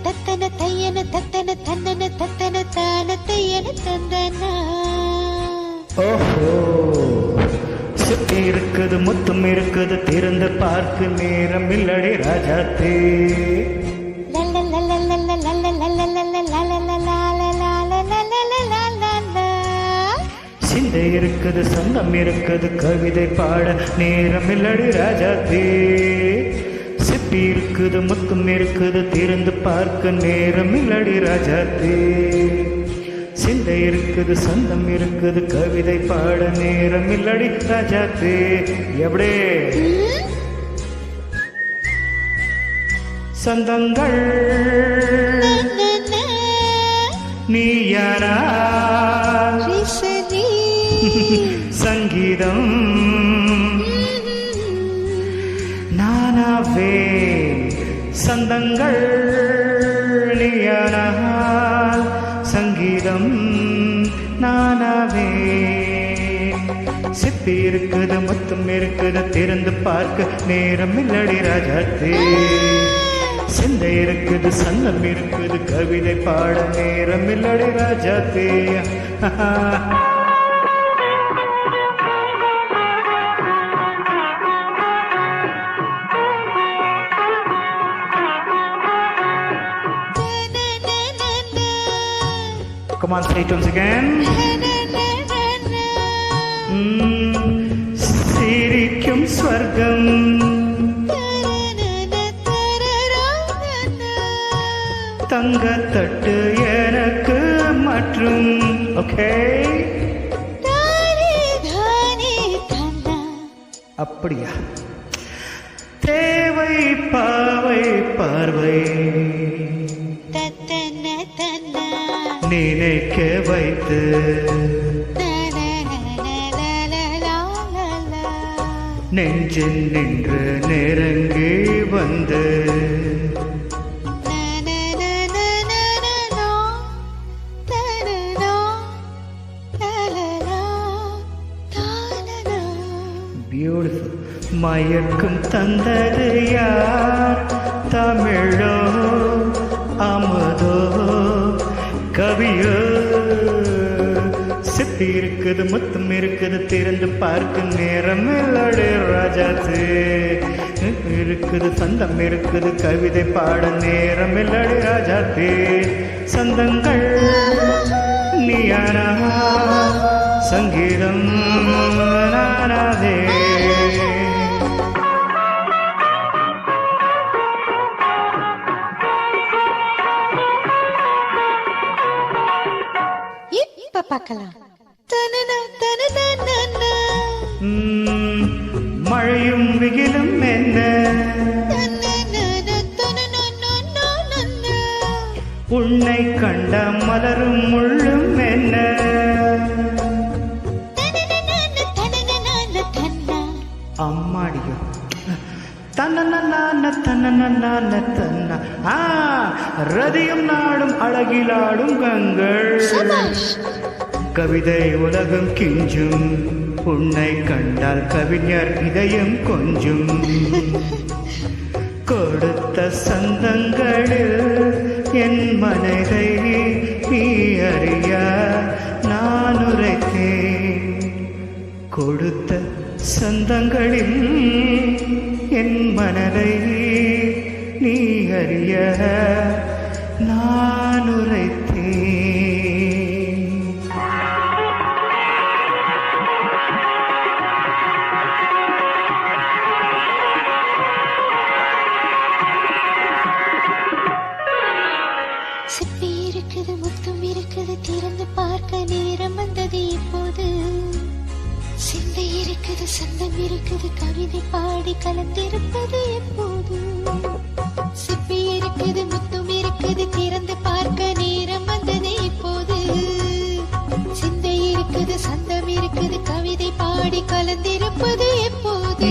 தத்தன தையன தத்தன தன்னன தத்தன தான தையன தந்தனா. ஓஹோ, சுத்தி இருக்குது முத்தும் இருக்குது திறந்து பார்க்கு நேரம் இல்லடி ராஜாத்தே. சிந்தை இருக்குது சொந்தம் இருக்குது கவிதை பாட நேரம் இல்லடி ராஜாத்தே. சிப்பி இருக்குது முத்தும் இருக்குது திறந்து பார்க்க நேரம் இல்லடி ராஜாத்தே. சிந்தை இருக்குது சொந்தம் இருக்குது கவிதை பாட நேரம் இல்லடி ராஜாத்தே. எவடே சொந்தங்கள் நீயானா சங்கீதம் நானாவே. சொந்தங்கள் நீயானா சங்கீதம் நானாவே. சிப்பி இருக்குது முத்தும் இருக்குது திறந்து பார்க்க நேரம் இல்லடி ராஜாத்தே. சிந்தை இருக்குது சந்தம் இருக்குது கவிதை பாட நேரம் இல்லடி ராஜாத்தே. Come on, say it once again. சிரிக்கும் ஸ்வர்க்கம் தங்கத்தட்டு எனக்கு மற்றும் ஓகே. அப்படியா? தேவை பாவை பார்வை நினைக்க வைத்து நெஞ்சில் நின்று நெருங்கி வந்து பியூட்டிஃபுல். மயக்கம் தந்தது யார்? தமிழோ அமுதோ கவியோ? சிப்பி இருக்குது முத்தம் இருக்குது திறந்து பார்க்க நேரம் இல்லடி ராஜாத்தே. இருக்குது சொந்தம் இருக்குது கவிதை பாட நேரம் இல்லடி ராஜாத்தே. சொந்தங்கள் நீயானா சங்கீதம் நானாவே. பார்க்கலாம். மழையும் வெயிலும் என்ன உன்னை கண்ட மலரும் முள்ளும் என்ன அம்மாடியோ தன்ன தன்ன ரதியும் நாடும் அழகிலாடும் கண்கள். கவிதை உலகம் கிஞ்சும் உன்னை கண்டால் கவிஞர் இதயம் கொஞ்சும். கொடுத்த சந்தங்களில் என் மனதை நீ அறிய நான் உரைத்தேன். கொடுத்த சந்தங்களில் என் மனதை நீ அறிய நான் உரைத்தேன். சிப்பி இருக்குது முத்தம் இருக்குது திறந்து பார்க்க நேரம் வந்தது இப்போது. சிந்தை இருக்குது சந்தம் இருக்குது கவிதை பாடி கலந்திருப்பது எப்போது. சிப்பி இருக்குது முத்தம் இருக்குது திறந்து பார்க்க நேரம் வந்தது இப்போது. சிந்தை இருக்குது சந்தம் இருக்குது கவிதை பாடி கலந்திருப்பது எப்போது.